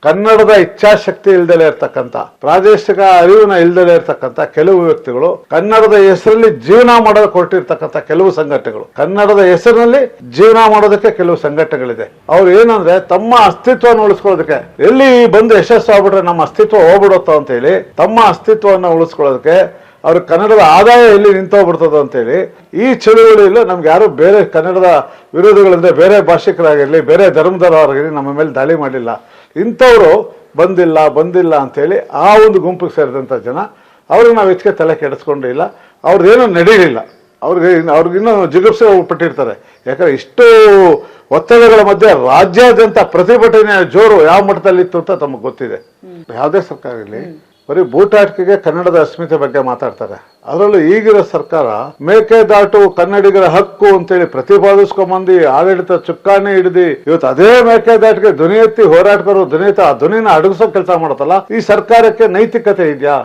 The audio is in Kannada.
ಕನ್ನಡದ ಇಚ್ಛಾಶಕ್ತಿ ಇಲ್ದಲೇ ಇರ್ತಕ್ಕಂಥ, ಪ್ರಾದೇಶಿಕ ಅರಿವಿನ ಇಲ್ದಲೇ ಇರ್ತಕ್ಕಂಥ ಕೆಲವು ವ್ಯಕ್ತಿಗಳು, ಕನ್ನಡದ ಹೆಸರಲ್ಲಿ ಜೀವನ ಮಾಡೋದಕ್ಕೆ ಕೊಟ್ಟಿರ್ತಕ್ಕಂಥ ಕೆಲವು ಸಂಘಟನೆಗಳು, ಕನ್ನಡದ ಹೆಸರಿನಲ್ಲಿ ಜೀವನ ಮಾಡೋದಕ್ಕೆ ಕೆಲವು ಸಂಘಟನೆಗಳಿದೆ. ಅವ್ರು ಏನಂದ್ರೆ ತಮ್ಮ ಅಸ್ತಿತ್ವವನ್ನು ಉಳಿಸ್ಕೊಳ್ಳೋದಕ್ಕೆ, ಎಲ್ಲಿ ಬಂದು ಯಶಸ್ಸು ಆಗ್ಬಿಟ್ರೆ ನಮ್ಮ ಅಸ್ತಿತ್ವ ಹೋಗ್ಬಿಡುತ್ತೋ ಅಂತ ಹೇಳಿ ತಮ್ಮ ಅಸ್ತಿತ್ವವನ್ನು ಉಳಿಸ್ಕೊಳ್ಳೋದಕ್ಕೆ, ಅವ್ರ ಕನ್ನಡದ ಆದಾಯ ಎಲ್ಲಿ ನಿಂತೋಗ್ಬಿಡ್ತದೋ ಅಂತೇಳಿ ಈ ಚಳುವಳಿಯಲ್ಲೂ ನಮ್ಗೆ ಯಾರು ಬೇರೆ ಕನ್ನಡದ ವಿರೋಧಿಗಳಿಂದ ಬೇರೆ ಭಾಷಿಕರಾಗಿರಲಿ, ಬೇರೆ ಧರ್ಮದವರಾಗಿರಲಿ ನಮ್ಮ ಮೇಲೆ ದಾಳಿ ಮಾಡಲಿಲ್ಲ. ಇಂಥವ್ರು ಬಂದಿಲ್ಲ ಅಂತೇಳಿ ಆ ಒಂದು ಗುಂಪಿಗೆ ಸೇರಿದಂಥ ಜನ, ಅವ್ರಿಗೆ ನಾವು ಹೆಚ್ಚಿಗೆ ತಲೆ ಕೆಡಿಸ್ಕೊಂಡಿಲ್ಲ. ಅವ್ರದ್ದೇನೂ ನಡೀಲಿಲ್ಲ. ಅವ್ರಿಗಿನ್ನೂ ಜಿಗುಪ್ಸೆ ಪಟ್ಟಿರ್ತಾರೆ. ಯಾಕಂದ್ರೆ ಇಷ್ಟು ಒತ್ತಡಗಳ ಮಧ್ಯೆ ರಾಜ್ಯಾದ್ಯಂತ ಪ್ರತಿಭಟನೆಯ ಜೋರು ಯಾವ ಮಟ್ಟದಲ್ಲಿತ್ತು ಅಂತ ತಮಗೆ ಗೊತ್ತಿದೆ. ಯಾವುದೇ ಸರ್ಕಾರ ಇರಲಿ, ಬರೀ ಬೂಟಾಟಿಕೆಗೆ ಕನ್ನಡದ ಅಸ್ಮಿತೆ ಬಗ್ಗೆ ಮಾತಾಡ್ತಾರೆ. ಅದರಲ್ಲೂ ಈಗಿರೋ ಸರ್ಕಾರ ಮೇಕೆದಾಟು ಕನ್ನಡಿಗರ ಹಕ್ಕು ಅಂತೇಳಿ ಪ್ರತಿಪಾದಿಸ್ಕೊಂಬಂದು ಆಡಳಿತ ಚುಕ್ಕಾಣಿ ಹಿಡಿದು ಇವತ್ತು ಅದೇ ಮೇಕೆದಾಟಿಗೆ ಧ್ವನಿ ಎತ್ತಿ ಹೋರಾಟಗಾರರು ಧ್ವನಿನ ಅಡಗಿಸೋ ಕೆಲಸ ಮಾಡುತ್ತಲ್ಲ. ಈ ಸರ್ಕಾರಕ್ಕೆ ನೈತಿಕತೆ ಇದೆಯಾ?